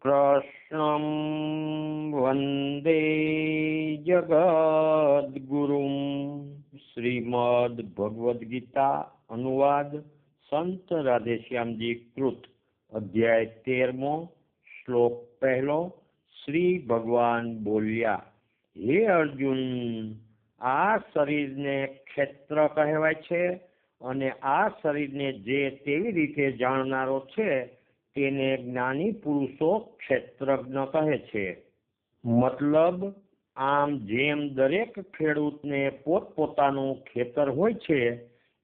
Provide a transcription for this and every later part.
કૃષ્ણં વંદે જગદ્ગુરું. શ્રીમદ ભગવદ્ ગીતા અનુવાદ સંત રાધેશ્યામજી કૃત. અધ્યાય 13મો, શ્લોક 1. શ્રી ભગવાન બોલ્યા, હે અર્જુન, આ શરીરને ક્ષેત્ર કહેવાય છે અને આ શરીરને જે તેવી રીતે જાણનારો છે તેને જ્ઞાની પુરુષો ક્ષેત્રજ્ઞ કહે છે. મતલબ, આમ જેમ દરેક ખેડૂતને પોતપોતાનું ખેતર હોય છે,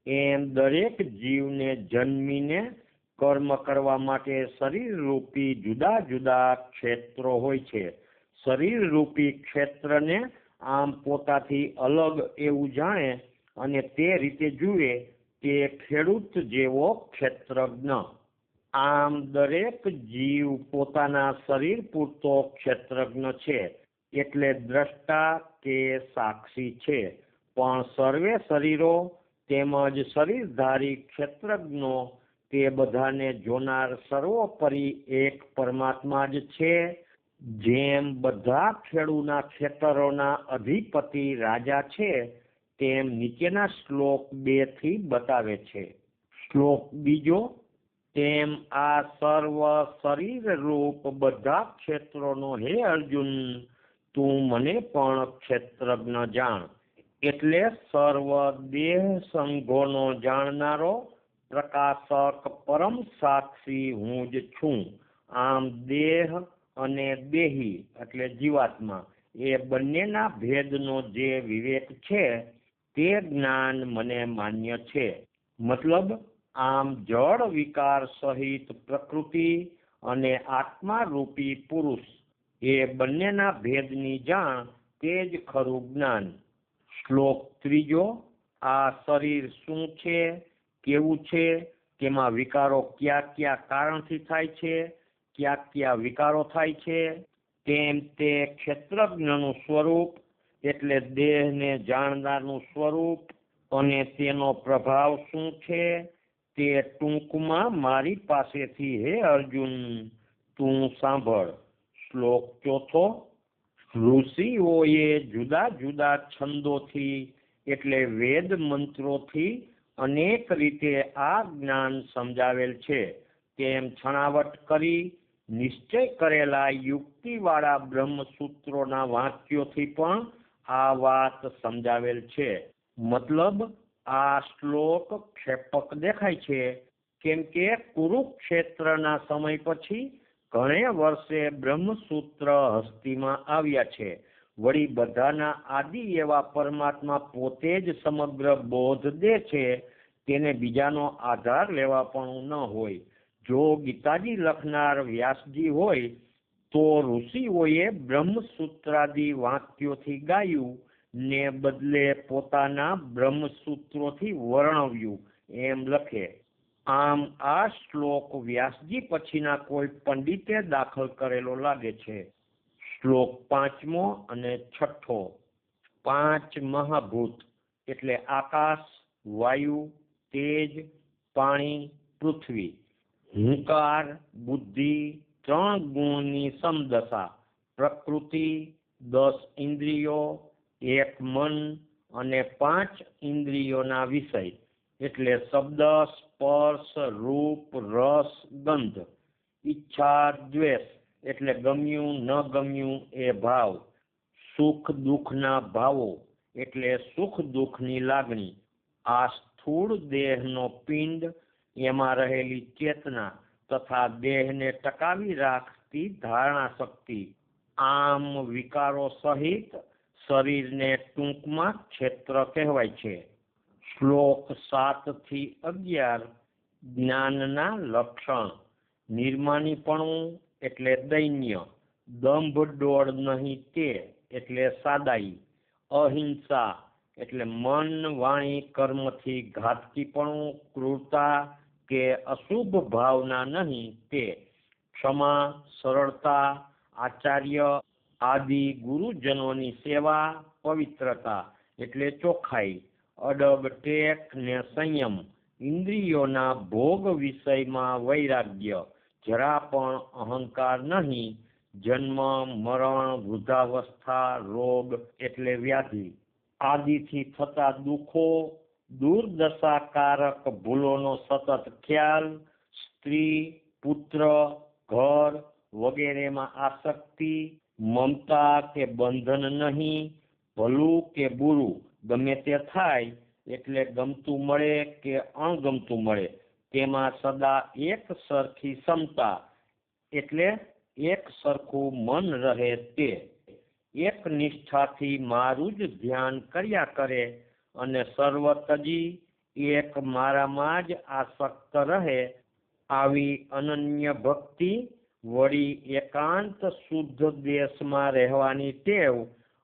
એમ દરેક જીવને જન્મીને કર્મ કરવા માટે શરીર રૂપી જુદા જુદા ક્ષેત્રો હોય છે. શરીર રૂપી ક્ષેત્રને આમ પોતાથી અલગ એવું જાણે અને તે રીતે જુએ તે ખેડૂત જેવો ક્ષેત્રજ્ઞ. આમ દરેક જીવ પોતાના શરીર પૂરતો ક્ષેત્રજ્ઞ છે, એટલે દ્રષ્ટા કે સાક્ષી છે. પણ સર્વે શરીરો તેમજ શરીરધારી ક્ષેત્રજ્ઞો તે બધાને જોનાર સર્વોપરી એક પરમાત્મા જ છે. જેમ બધા ખેડૂના ખેતરોના અધિપતિ રાજા છે, તેમ નીચેના શ્લોક 2 થી બતાવે છે. શ્લોક 2. તેમ આ સર્વ શરીર રૂપ બધા ક્ષેત્રોનો હે અર્જુન, તું મને પણ ક્ષેત્રજ્ઞ જાણ. એટલે સર્વ દેહ સંઘોનો જાણનારો પ્રકાશક પરમ સાક્ષી હું જ છું. આમ દેહ અને દેહી એટલે જીવાત્મા એ બંનેના ભેદનો જે વિવેક છે તે જ્ઞાન મને માન્ય છે. મતલબ, આમ જળ વિકાર સહિત પ્રકૃતિ અને આત્મા રૂપી પુરુષ એ બંનેના ભેદની જાણ તે જ ખરું જ્ઞાન. શ્લોક 3. આ શરીર શું છે, કેવું છે, તેમાં વિકારો કયા કયા કારણથી થાય છે, કયા કયા વિકારો થાય છે, તેમ તે ક્ષેત્રજ્ઞનું સ્વરૂપ એટલે દેહને જાણનારનું સ્વરૂપ અને તેનો પ્રભાવ શું છે તે ટૂંકમાં મારી પાસેથી હે અર્જુન તું સાંભળ. શ્લોક 4. ઋષિઓએ જુદા જુદા છંદોથી એટલે વેદ મંત્રોથી અનેક રીતે આ જ્ઞાન સમજાવેલ છે. તેમ છણાવટ કરી નિશ્ચય કરેલા યુક્તિવાળા બ્રહ્મસૂત્રોના વાક્યોથી પણ આ વાત સમજાવેલ છે. મતલબ, આ શ્લોક ક્ષેપક દેખાય છે, કેમ કે કુરુક્ષેત્રના સમય પછી ઘણે વર્ષે બ્રહ્મસૂત્ર હસ્તીમાં આવ્યા છે. વળી બધાના આદિ એવા પરમાત્મા પોતે જ સમગ્ર બોધ દે છે, તેને બીજાનો આધાર લેવા પણ ન હોય. જો ગીતાજી લખનાર વ્યાસજી હોય તો ઋષિઓએ બ્રહ્મસૂત્રાદિ વાક્યોથી ગાયું ને બદલે પોતાના બ્રહ્મસૂત્રોથી વર્ણવ્યું એમ લખે. આમ આ શ્લોક વ્યાસજી પછીના કોઈ પંડિતે દાખલ કરેલો લાગે છે. શ્લોક 5મો અને 6. 5 મહાભૂત એટલે આકાશ, વાયુ, તેજ, પાણી, પૃથ્વી, હુંકાર, બુદ્ધિ, 3 ગુણની સમદશા, પ્રકૃતિ, 10 ઇન્દ્રિયો, 1 મન અને 5 ઇન્દ્રિયોના વિષય એટલે શબ્દ, સ્પર્શ, રૂપ, રસ, ગંધ, ઈચ્છા, દ્વેષ એટલે ગમ્યું ન ગમ્યું એ ભાવ, સુખ દુઃખના ભાવો એટલે સુખ દુઃખની લાગણી, આ સ્થૂળ દેહનો પિંડ, એમાં રહેલી ચેતના તથા દેહને ટકાવી રાખતી ધારણા શક્તિ. આમ વિકારો સહિત શરીરને ટૂંકમાં ક્ષેત્ર કહેવાય છે. શ્લોક 7 થી 11. જ્ઞાનના લક્ષણ. નિર્માનીપણું એટલે દૈન્ય, દંભ ડોળ નહીં તે એટલે સાદાઈ, અહિંસા એટલે મન વાણી કર્મથી ઘાતકીપણું, ક્રૂરતા કે અશુભ ભાવના નહીં તે, ક્ષમા, સરળતા, આચાર્ય આદિ ગુરુજનોની સેવા, પવિત્રતા એટલે ચોખ્ખાઈ, અડગ ટેક ને સંયમ, ઇન્દ્રિયોના ભોગ વિષયમાં વૈરાગ્ય, જરા પણ અહંકાર નહીં, જન્મ મરણ વૃદ્ધાવસ્થા રોગ એટલે વ્યાધિ આદિથી થતા દુઃખો, દુર્દશાકારક ભૂલોનો સતત ખ્યાલ, સ્ત્રી પુત્ર ઘર વગેરેમાં આસક્તિ, મમતા કે બંધન નહીં, ભલું કે બુરું ગમે તે થાય એટલે ગમતું મળે કે અણગમતું મળે તેમાં સદા એક સરખી ક્ષમતા એટલે એક સરખું મન રહે તે એક નિષ્ઠાથી મારું જ ધ્યાન કર્યા કરે અને સર્વ તજી એક મારામાં જ આસક્ત રહે, આવી અનન્ય ભક્તિ વળી એકાંત શુદ્ધ દેશમાં રહેવાની ટેવ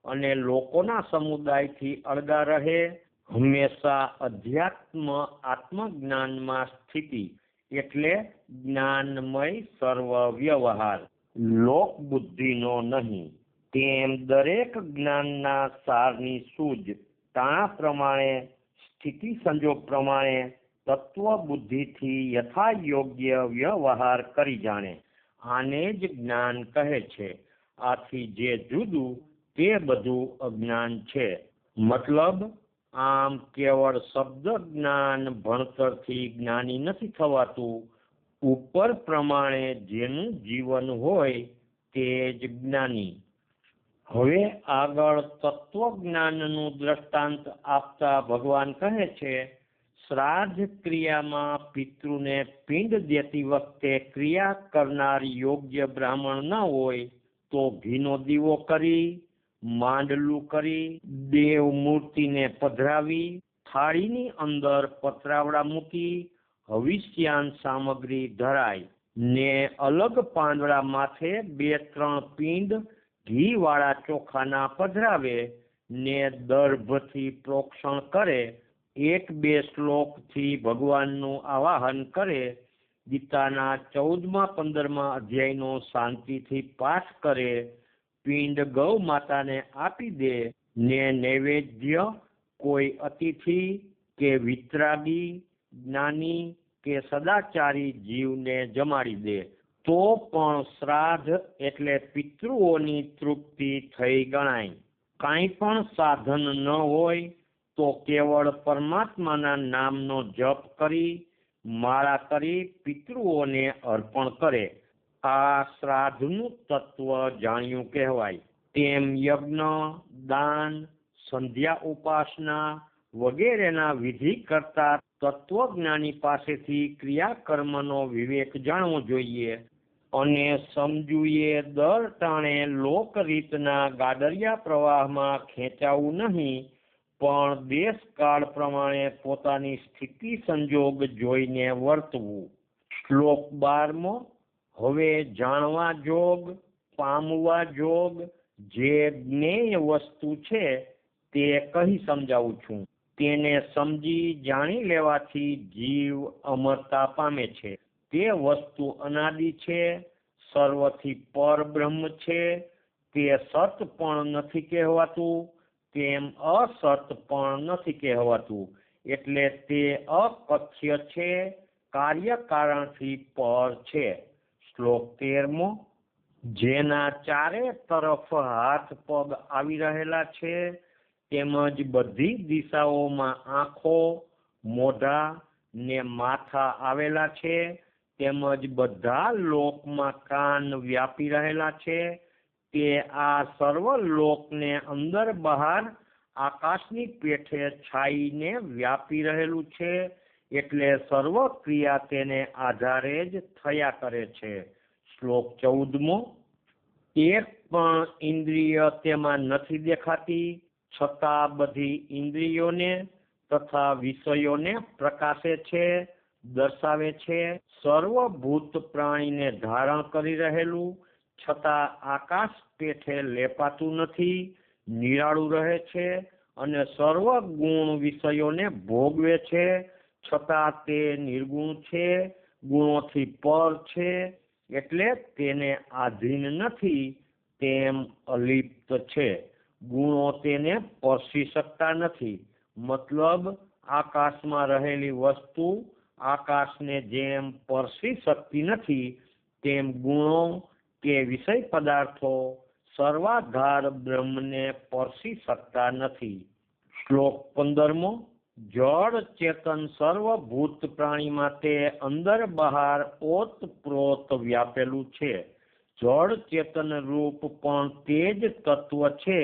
અને લોકોના સમુદાયથી અળગા રહે, હંમેશા અધ્યાત્મ આત્મજ્ઞાનમાં સ્થિતિ એટલે જ્ઞાનમય સર્વ વ્યવહાર, લોક બુદ્ધિનો નહીં, તેમ દરેક જ્ઞાનના સારની સૂઝ તાણા પ્રમાણે સ્થિતિ સંજોગ પ્રમાણે તત્વ બુદ્ધિથી યથા યોગ્ય વ્યવહાર કરી જાણે, આને જ જ્ઞાન કહે છે. આથી જે જુદું તે બધું અજ્ઞાન છે. મતલબ આમ કેવળ શબ્દ જ્ઞાન ભણતરથી જ્ઞાની નથી થવાતું, ઉપર પ્રમાણે જેનું જીવન હોય તે જ જ્ઞાની. હવે આગળ તત્વજ્ઞાનનું દ્રષ્ટાંત આપતા ભગવાન કહે છે, શ્રાદ્ધ ક્રિયામાં પિતૃને પિંડ દેતી વખતે ક્રિયા કરનાર યોગ્ય બ્રાહ્મણ ન હોય તો ઘીનો દીવો કરી, માંડલું કરી, દેવ મૂર્તિને પધરાવી, થાળીની અંદર પતરાવડા મૂકી હવિષ્યાન સામગ્રી ધરાય ને અલગ પાંદડા માથે 2-3 પિંડ ઘી વાળા ચોખાના પધરાવે ને દર્ભથી પ્રોક્ષણ કરે, 1-2 શ્લોકથી ભગવાનનું આવાહન કરે, ગીતાના 14-15 અધ્યાયનો શાંતિથી પાઠ કરે, પિંડ ગૌ માતાને આપી દે ને નૈવેદ્ય કોઈ અતિથિ કે વિતરાગી જ્ઞાની કે સદાચારી જીવને જમાડી દે તો પણ શ્રાદ્ધ એટલે પિતૃઓની તૃપ્તિ થઈ ગણાય. કાંઈ પણ સાધન ન હોય તો કેવળ પરમાત્માના નામનો જપ કરી માળા કરી પિતૃઓને અર્પણ કરે, આ શ્રાદ્ધનું તત્વ જાણ્યું કહેવાય. તેમ યજ્ઞ દાન સંધ્યા ઉપાસના વગેરેના વિધિ કરતા તત્વજ્ઞાની પાસેથી ક્રિયાકર્મનો વિવેક જાણવો જોઈએ અને સમજુએ દર ટાણે લોકરીતના ગાડરિયા પ્રવાહમાં ખેંચાવું નહીં, પણ દેશકાળ પ્રમાણે પોતાની સ્થિતિ સંજોગ જોઈને વર્તવું. શ્લોક 12. હવે જાણવા જોગ પામવા જોગ જે જ્ઞેય વસ્તુ છે તે કહી સમજાવું છું. તેને સમજી જાણી લેવાથી જીવ અમરતા પામે છે. તે વસ્તુ અનાદિ છે, સર્વથી પરબ્રહ્મ છે. તે સત પણ નથી કહેવાતું, તેમ અસત પણ નથી કહેવાતું, એટલે તે અકથ્ય છે, કાર્યકારણથી પર છે. શ્લોક 13. જેના ચારે તરફ હાથ પગ આવી રહેલા છે તેમજ બધી દિશાઓમાં આંખો મોઢા ને માથા આવેલા છે તેમજ બધા લોકમાં કાન વ્યાપી રહેલા છે, તે આ સર્વ લોકને અંદર બહાર આકાશની પેઠે છાઈને વ્યાપી રહેલું છે, એટલે સર્વ ક્રિયા તેને આધારે જ થયા કરે છે. શ્લોક 14. એક પણ ઇન્દ્રિય તેમાં નથી દેખાતી, છતાં બધી ઇન્દ્રિયોને તથા વિષયોને પ્રકાશે છે, દર્શાવે છે. સર્વભૂત પ્રાણીને ધારણ કરી રહેલું, છતાં આકાશ પેઠે લેપાતું નથી, નિરાળું રહે છે અને સર્વ ગુણ વિષયોને ભોગવે છે, છતાં તે નિર્ગુણ છે, ગુણોથી પર છે, એટલે તેને આધીન નથી, તેમ અલિપ્ત છે. ગુણો તેને સ્પર્શી શકતા નથી. મતલબ આકાશમાં રહેલી વસ્તુ આકાશને જેમ સ્પર્શી શકતી નથી, તેમ ગુણો કે વિષય પદાર્થો સર્વાધાર બ્રહ્મને સ્પર્શી શકતા નથી. શ્લોક 15મો. જળ ચેતન સર્વભૂત પ્રાણીમાં તે અંદર બહાર ઓતપ્રોત વ્યાપેલું છે. જળ ચેતન રૂપ પણ તે જ તત્વ છે.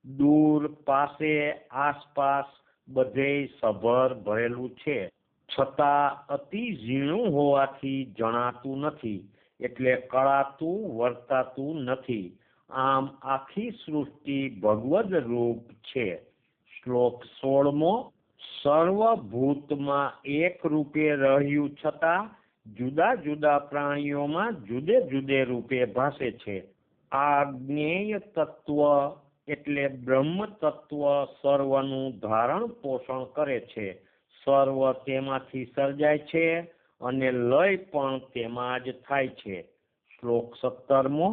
દૂર, પાસે, આસપાસ બધે સભર ભરેલું છે, છતાં અતિ ઝીણું હોવાથી જણાતું નથી, એટલે કળાતું વર્તાતું નથી. આમ આખી સૃષ્ટિ ભગવદ રૂપ છે. શ્લોક 16મો. સર્વભૂતમાં એક રૂપે રહ્યું છતાં જુદા જુદા પ્રાણીઓમાં જુદે જુદે રૂપે ભાસે છે. આ જ્ઞેય તત્વ એટલે બ્રહ્મ તત્વ સર્વનું ધારણ પોષણ કરે છે. સર્વ તેમાંથી સર્જાય છે અને લય પણ તેમાં જ થાય છે. શ્લોક 17મો.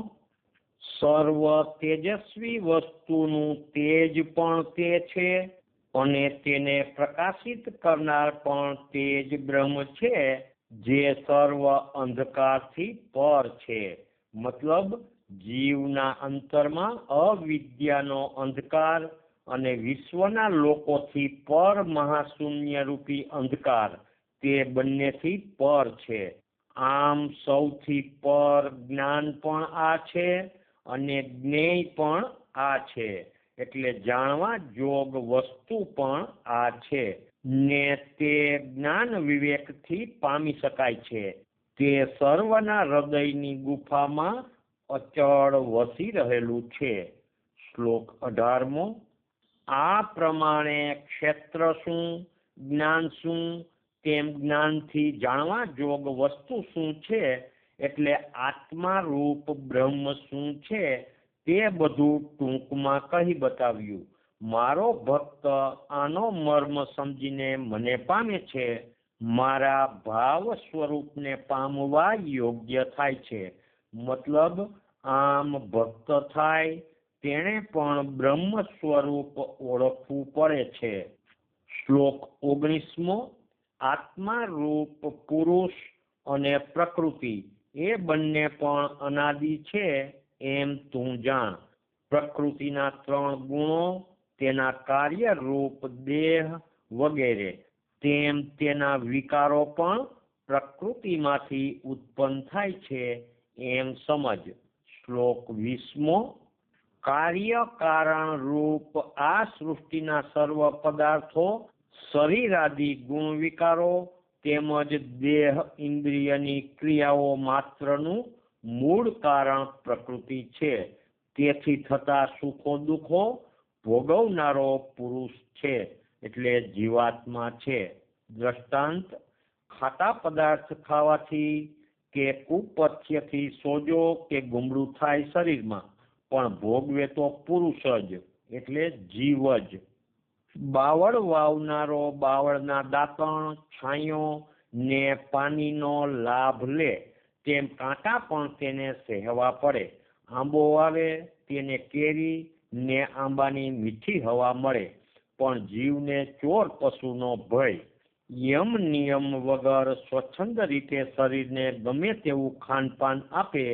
સર્વ તેજસ્વી વસ્તુનું તેજ પણ તે છે અને તેને પ્રકાશિત કરનાર પણ તે જ બ્રહ્મ છે, જે સર્વ અંધકારથી પર છે. મતલબ જીવના અંતરમાં અવિદ્યાનો અંધકાર અને વિશ્વના લોકોથી પર મહાશૂન્ય રૂપી અંધકાર તે બંનેથી પર છે. આમ સૌથી પર જ્ઞાન પણ આ છે અને જ્ઞેય પણ આ છે, એટલે જાણવા જોગ વસ્તુ પણ આ છે ને તે જ્ઞાન વિવેકથી પામી શકાય છે. તે સર્વના હૃદયની ગુફામાં અચળ વસી રહેલું છે. શ્લોક 18મો. આ પ્રમાણે ક્ષેત્ર શું, જ્ઞાન શું, તેમ જ્ઞાનથી જાણવા જોગ વસ્તુ શું છે, એટલે આત્મા રૂપ બ્રહ્મ શું છે, તે બધું ટૂંકમાં કહી બતાવ્યું. મારો ભક્ત આનો મર્મ સમજીને મને પામે છે, મારા ભાવ સ્વરૂપને પામવા યોગ્ય થાય છે. મતલબ આમ ભક્ત થાય તેણે પણ બ્રહ્મ સ્વરૂપ ઓળખવું પડે છે. શ્લોક 19મો. આત્મા રૂપ પુરુષ અને પ્રકૃતિ એ બંને પણ અનાદિ છે એમ તું જાણ. પ્રકૃતિના 3 ગુણો, તેના કાર્ય રૂપ દેહ વગેરે, તેમ તેના વિકારો પણ પ્રકૃતિમાંથી ઉત્પન્ન થાય છે એમ સમજ. શ્લોક 20મો. કાર્ય કારણ રૂપ આ સૃષ્ટિના સર્વ પદાર્થો, શરીરાદિ ગુણ વિકારો તેમજ દેહ ઇન્દ્રિયની ક્રિયાઓ માત્રનું મૂળ કારણ પ્રકૃતિ છે. તેથી થતા સુખો દુઃખો ભોગવનારો પુરુષ છે, એટલે જીવાત્મા છે. દ્રષ્ટાંત. ખાટા પદાર્થ ખાવાથી કે કુપથ્યથી સોજો કે ગુમડું થાય શરીરમાં, પણ ભોગવે તો પુરુષ જ, એટલે જીવ જ. બાવળ વાવનારો બાવળના દાંતણ, છાંયો ને પાણીનો લાભ લે, તેમ કાંટા પણ તેને સહેવા પડે. આંબો વાવે તેને કેરી ને આંબાની મીઠી હવા મળે, પણ જીવને ચોર પશુનો ભય. યમ નિયમ વગર સ્વચ્છંદ રીતે શરીરને ગમે તેવું ખાનપાન આપે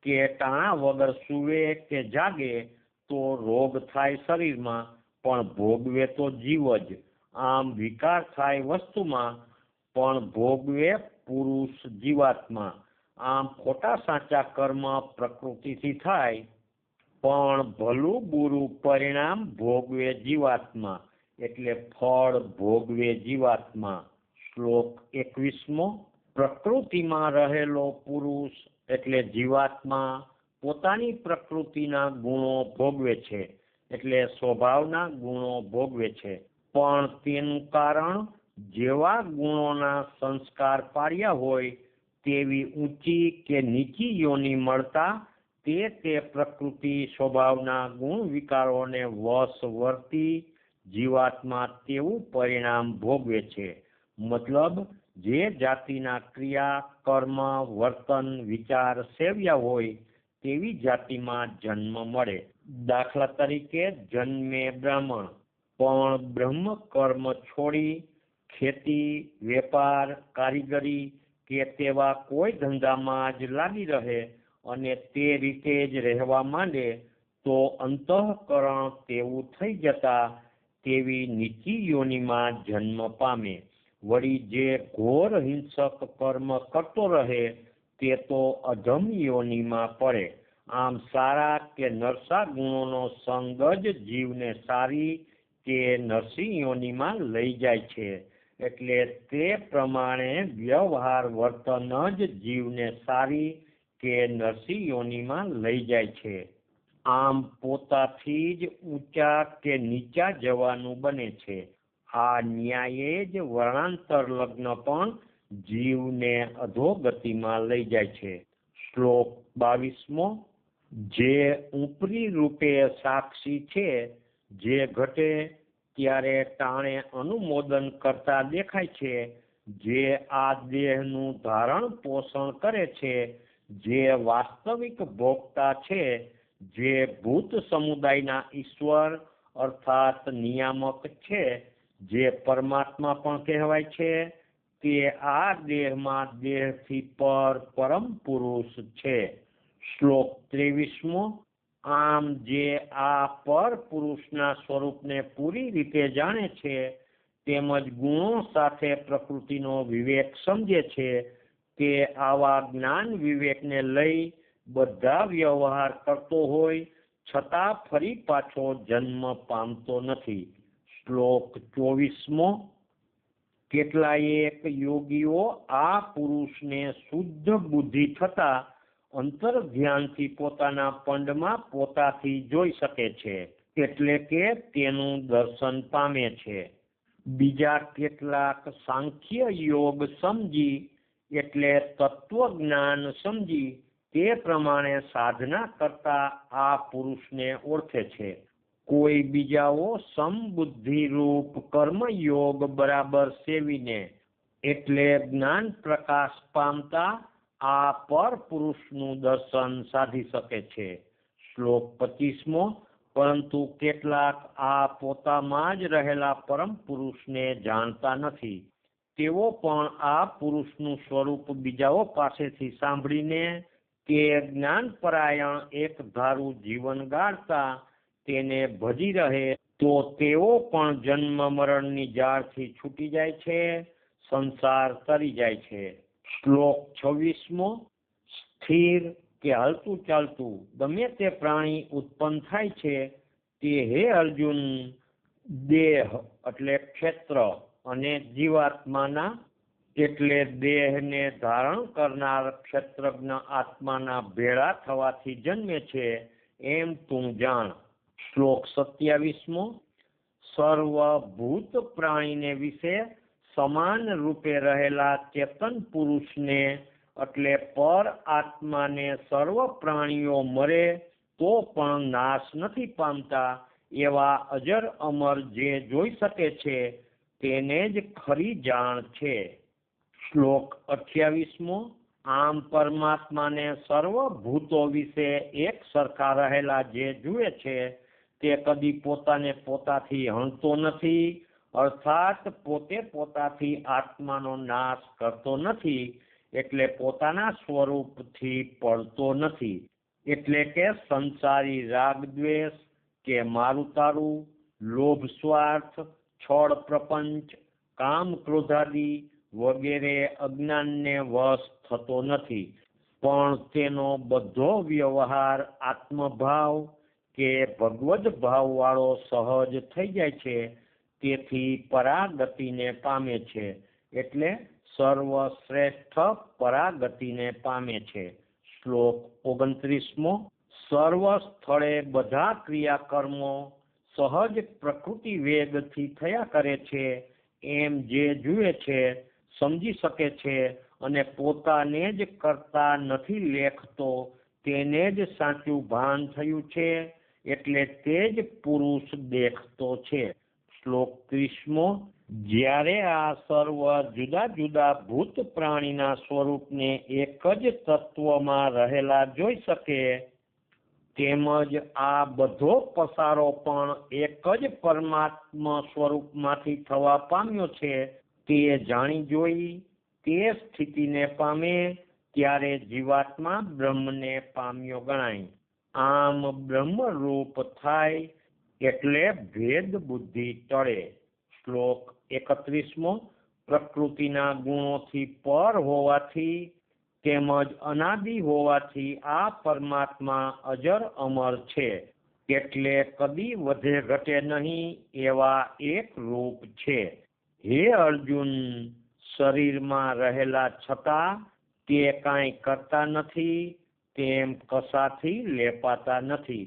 કે ટાણા વગર સૂવે કે જાગે તો રોગ થાય શરીરમાં, પણ ભોગવે તો જીવ જ. આમ વિકાર થાય વસ્તુમાં, પણ ભોગવે પુરુષ જીવાત્મા. આમ ખોટા સાચા કર્મ પ્રકૃતિથી થાય, પણ ભલું બુરું પરિણામ ભોગવે જીવાત્મા, એટલે ફળ ભોગવે જીવાત્મા. શ્લોક 21મો. પ્રકૃતિમાં રહેલો પુરુષ એટલે જીવાત્મા પોતાની પ્રકૃતિના ગુણો ભોગવે છે, એટલે સ્વભાવના ગુણો ભોગવે છે. પણ તેનું કારણ જેવા ગુણોના સંસ્કાર પાડ્યા હોય તેવી ઊંચી કે નીચી યોનિ મળતા તે પ્રકૃતિ સ્વભાવના ગુણ વિકારોને વશ વર્તી જીવાત્મા તેવું પરિણામ ભોગવે છે. મતલબ જે જાતિના ક્રિયા, કર્મ, વર્તન, વિચાર સેવ્યા હોય તેવી જાતિમાં જન્મ મળે. દાખલા તરીકે જન્મે બ્રાહ્મણ, પણ બ્રહ્મ કર્મ છોડી ખેતી, વેપાર, કારીગરી કે તેવા કોઈ ધંધામાં જ લાગી રહે અને તે રીતે જ રહેવા માંડે તો અંતઃકરણ તેવું થઈ જતા તેવી નીચી યોનિમાં જન્મ પામે. વળી જે ઘોર હિંસક કર્મ કરતો રહે તે તો અધમ યોનિમાં પડે. આમ સારા કે નરસા ગુણોનો સંગ જ જીવને સારી કે નરસિંહ યોનિમાં લઈ જાય છે. એટલે તે પ્રમાણે વ્યવહાર વર્તન જ જીવને સારી કે નરસિંહ યોનિમાં લઈ જાય છે. આમ પોતાથી જ ઊંચા કે નીચા જવાનું બને છે. આ ન્યાયે જ વર્ણાંતર લગ્ન પણ જીવને અધોગતિમાં લઈ જાય છે. શ્લોક 22મો. જે ઉપરી રૂપે સાક્ષી છે, જે ઘટે ત્યારે ટાણે અનુમોદન કરતા દેખાય છે, જે આ દેહનું ધારણ પોષણ કરે છે, જે વાસ્તવિક ભોગતા છે, જે ભૂત સમુદાયના ઈશ્વર અર્થાત નિયામક છે, જે પરમાત્મા પણ કહેવાય છે, તે આ દેહમાં દેહથી પરમ પુરુષ છે. શ્લોક 23મો. આમ જે આ પર પુરુષના સ્વરૂપને પૂરી રીતે જાણે છે, તેમજ ગુણો સાથે પ્રકૃતિનો વિવેક સમજે છે, તે આવા જ્ઞાન વિવેકને લઈ બધા વ્યવહાર કરતો હોય છતાં ફરી પાછો જન્મ પામતો નથી. શ્લોક 24મો. કેટલાયક યોગીઓ આ પુરુષને શુદ્ધ બુદ્ધિ થતા અંતર ધ્યાનથી પોતાના પંડમાં પોતાથી જોઈ શકે છે, એટલે કે તેનું દર્શન પામે છે. બીજા કેટલાક સાંખ્ય યોગ સમજી એટલે તત્વજ્ઞાન સમજી તે પ્રમાણે સાધના કરતા આ પુરુષને ઓળખે છે. કોઈ બીજાઓ સમબુદ્ધિ રૂપ કર્મયોગ બરાબર સેવીને એટલે જ્ઞાન પ્રકાશ પામતા આ પર પુરુષનું દર્શન સાધી શકે છે. શ્લોક 25મો. પરંતુ કેટલાક આ પોતામાં જ રહેલા પરમ પુરુષને જાણતા નથી. તેઓ પણ આ પુરુષનું સ્વરૂપ બીજાઓ પાસેથી સાંભળીને તે જ્ઞાનપરાયણ એક ધારું જીવન ગાળતા તેને ભજી રહે તો તેઓ પણ જન્મ મરણની જાળથી છૂટી જાય છે, સંસાર તરી જાય છે. શ્લોક 26મો. સ્થિર કે હલતું ચાલતું ગમે તે પ્રાણી ઉત્પન્ન થાય છે, તે હે અર્જુન દેહ એટલે ક્ષેત્ર અને જીવાત્માના એટલે દેહને ધારણ કરનાર ક્ષેત્રજ્ઞ આત્માના ભેળા થવાથી જન્મે છે એમ તું જાણ. શ્લોક 27મો. સર્વભૂત પ્રાણીને વિશે સમાન રૂપે રહેલા ચેતન પુરુષને એટલે પર આત્માને સર્વ પ્રાણીઓ મરે તો પણ નાશ નથી પામતા એવા અજર અમર જે જોઈ શકે છે તેને જ ખરી જાણ છે. શ્લોક 28મો. આમ પરમાત્માને સર્વ ભૂતો વિશે એક સરખા રહેલા જે જુએ છે તે કદી પોતાને પોતાથી હણતો નથી, અર્થાત પોતે પોતાથી આત્માનો નાશ કરતો નથી, એટલે પોતાના સ્વરૂપથી પડતો નથી. એટલે કે સંસારી રાગ દ્વેષ કે મારું તારું, લોભ સ્વાર્થ, છળ પ્રપંચ, કામ ક્રોધાદી વગેરે અજ્ઞાનને વશ થતો નથી, પણ તેનો બધો વ્યવહાર આત્મભાવ કે ભગવદ ભાવ વાળો સહજ થઈ જાય છે, તેથી પરાગતિને પામે છે, એટલે સર્વશ્રેષ્ઠ પરાગતિને પામે છે. શ્લોક 29મો. સર્વ સ્થળે બધા ક્રિયાકર્મો સહજ પ્રકૃતિ વેગથી થયા કરે છે એમ જે જુએ છે, સમજી શકે છે અને પોતાને જ કરતા નથી લેખતો તેને જ સાચું ભાન થયું છે, એટલે તે જ પુરુષ દેખતો છે. શ્લોક 30મો. જ્યારે આ સર્વ જુદા જુદા ભૂત પ્રાણીના સ્વરૂપને એક જ તત્વમાં રહેલા જોઈ શકે, તેમજ આ બધો પસારો પણ એક જ પરમાત્મા સ્વરૂપમાંથી થવા પામ્યો છે તે જાણી જોઈ તે સ્થિતિને પામે ત્યારે જીવાત્મા બ્રહ્મને પામ્યો ગણાય. આમ બ્રહ્મરૂપ થાય એટલે ભેદ બુદ્ધિ ટળે. શ્લોક 31મો. પ્રકૃતિના ગુણોથી પર હોવાથી તેમજ અનાદિ હોવાથી આ પરમાત્મા અજર અમર છે, એટલે કદી વધે ઘટે નહીં એવા એક રૂપ છે. હે અર્જુન, શરીરમાં રહેલા છતાં તે કાંઈ કરતા નથી, તેમ કશાથી લેપાતા નથી,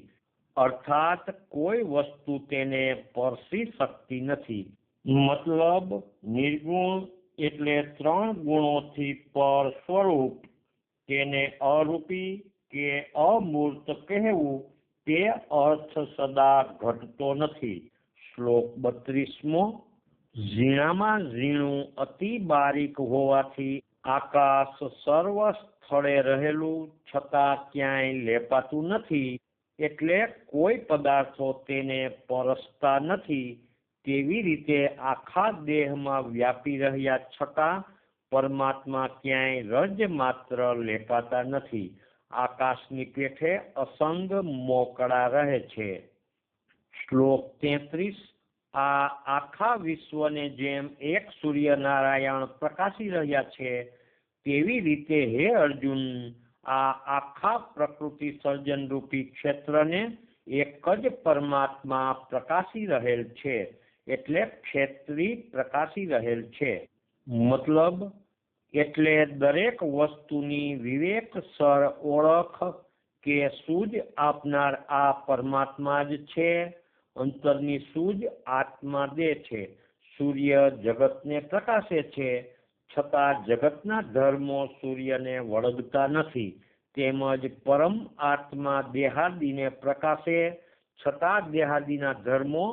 અર્થાત કોઈ વસ્તુ તેને સ્પર્શી શકતી નથી. મતલબ નિર્ગુણ એટલે 3 ગુણોથી પર સ્વરૂપ, તેને અરૂપી કે અમૂર્ત કહેવું તે અર્થ સદા ઘટતો નથી. શ્લોક 32મો. ઝીણામાં ઝીણું અતિ બારીક હોવાથી આકાશ સર્વ સ્થળે રહેલું છતાં ક્યાંય લેપાતું નથી, એટલે કોઈ પદાર્થો તેને પરસતા નથી. તેવી રીતે આખા દેહમાં વ્યાપી રહ્યા છતાં પરમાત્મા ક્યાંય રજ માત્ર લેપાતા નથી. આકાશની પેઠે અસંગ મોકળા રહે છે. શ્લોક 33. આ આખા વિશ્વને જેમ એક સૂર્યનારાયણ પ્રકાશી રહ્યા છે, તેવી રીતે હે અર્જુન, આ આખા પ્રકૃતિ સર્જન રૂપી ક્ષેત્રને એક જ પરમાત્મા પ્રકાશી રહેલ છે, એટલે ક્ષેત્રી પ્રકાશી રહેલ છે. મતલબ એટલે દરેક વસ્તુની વિવેકસર ઓળખ કે સૂઝ આપનાર આ પરમાત્મા જ છે. અંતરની સૂઝ આત્મા દે છે. સૂર્ય જગતને પ્રકાશે છે, છતાં જગતના ધર્મો સૂર્યને વળગતા નથી. તેમજ પરમ આત્મા દેહાદિને પ્રકાશે, છતાં દેહાદિના ધર્મો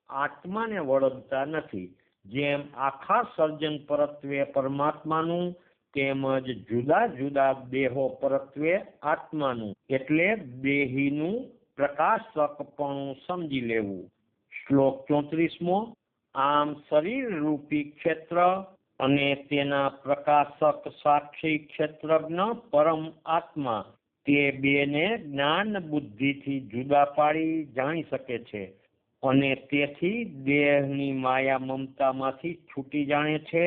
આત્માને વળગતા નથી. જેમ આખા સર્જન પરત્વે પરમાત્માનું, તેમજ જુદા જુદા દેહો પરત્વે આત્માનું, એટલે દેહીનું પ્રકાશકપણું સમજી લેવું. શ્લોક 34મો. આમ શરીર રૂપી ક્ષેત્ર અને તેના પ્રકાશક સાક્ષી ક્ષેત્રજ્ઞ પરમ આત્મા, તે બેને જ્ઞાન બુદ્ધિથી જુદા પાડી જાણી શકે છે, અને તેથી દેહની માયા મમતામાંથી છૂટી જાણે છે.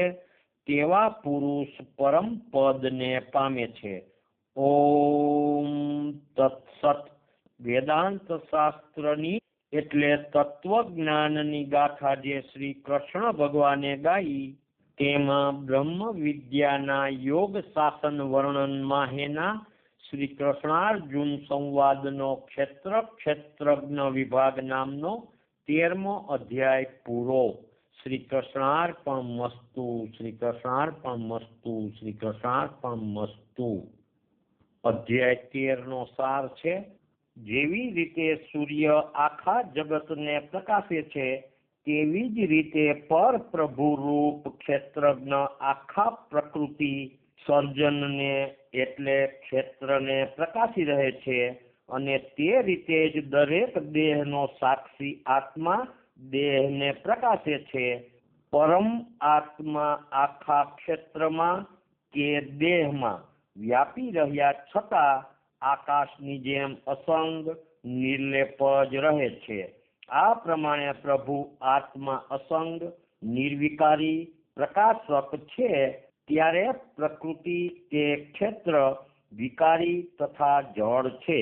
તેવા પુરુષ પરમ પદને પામે છે. ઓમ તત્સત. વેદાંત શાસ્ત્રની એટલે તત્વજ્ઞાનની ગાથા જે શ્રી કૃષ્ણ ભગવાને ગાઈ, તેમાં બ્રહ્મ વિદ્યાના યોગ શાસન વર્ણન માહેના શ્રી કૃષ્ણાર્જુન સંવાદનો ક્ષેત્રજ્ઞ વિભાગ નામનો 13મો અધ્યાય પૂરો. શ્રી કૃષ્ણાર્પણમસ્તુ. શ્રી કૃષ્ણાર્પણમસ્તુ. શ્રી કૃષ્ણાર્પણમસ્તુ. અધ્યાય 13નો સાર છે. જેવી રીતે સૂર્ય આખા જગતને પ્રકાશે છે, તેવી જ રીતે પર પ્રભુ રૂપ ક્ષેત્રજ્ઞ આખા પ્રકૃતિ સર્જનને એટલે ક્ષેત્રને પ્રકાશી રહે છે, અને તે રીતે જ દરેક દેહનો સાક્ષી આત્મા દેહને પ્રકાશે છે. પરમ આત્મા આખા ક્ષેત્રમાં કે દેહમાં વ્યાપી રહ્યા છતાં આકાશની જેમ અસંગ નિર્લેપ જ રહે છે. આ પ્રમાણે પ્રભુ આત્મા અસંગ, નિર્વિકારી, પ્રકાશક છે, ત્યારે પ્રકૃતિ તે ક્ષેત્ર વિકારી તથા જળ છે.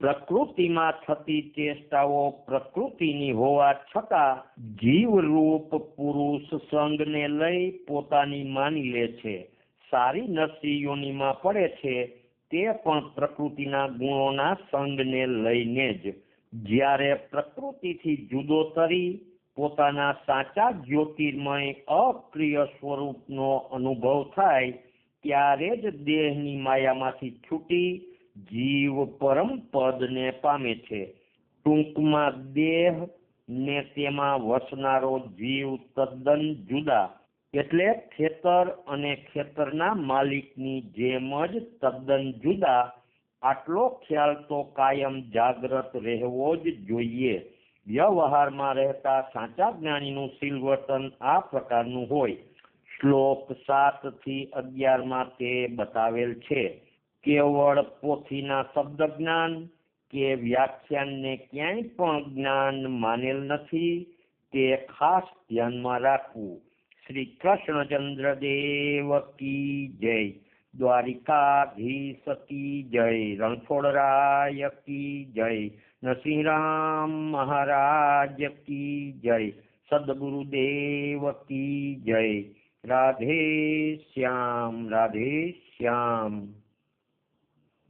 પ્રકૃતિમાં થતી ચેષ્ટાઓ પ્રકૃતિની હોવા છતાં જીવરૂપ પુરુષ સંગને લઈ પોતાની માની લે છે. સારી નરસી યોનિમાં પડે છે, તે પણ પ્રકૃતિના ગુણોના સંગને લઈને જ. જ્યારે પ્રકૃતિથી જુદો તરી પોતાના સાચા જ્યોતિર્મય અક્રિય સ્વરૂપનો અનુભવ થાય, ત્યારે જ દેહની માયામાંથી છૂટી જીવ પરમ પદને પામે છે. ટૂંકમાં દેહ ને તેમાં વસનારો જીવ તદ્દન જુદા, એટલે ખેતર અને ખેતરના માલિકની જેમ જ તદ્દન જુદા. આટલો ખ્યાલ તો કાયમ જાગ્રત રહેવો જ જોઈએ. વ્યવહારમાં રહેતા સાચા જ્ઞાનીનું શીલ વર્તન આ પ્રકારનું હોય. શ્લોક 7 થી 11 માં તે બતાવેલ છે. કેવળ પોથીના શબ્દ જ્ઞાન કે વ્યાખ્યાનને ક્યાંય પણ જ્ઞાન માનેલ નથી, તે ખાસ ધ્યાનમાં રાખવું. શ્રી કૃષ્ણચંદ્ર દેવ કી જય. દ્વારિકાધીશ કી જય. રણછોડરાય કી જય. નરસિંહરામ મહારાજ કી જય. સદગુરુદેવ કી જય. રાધે શ્યામ, રાધે શ્યામ.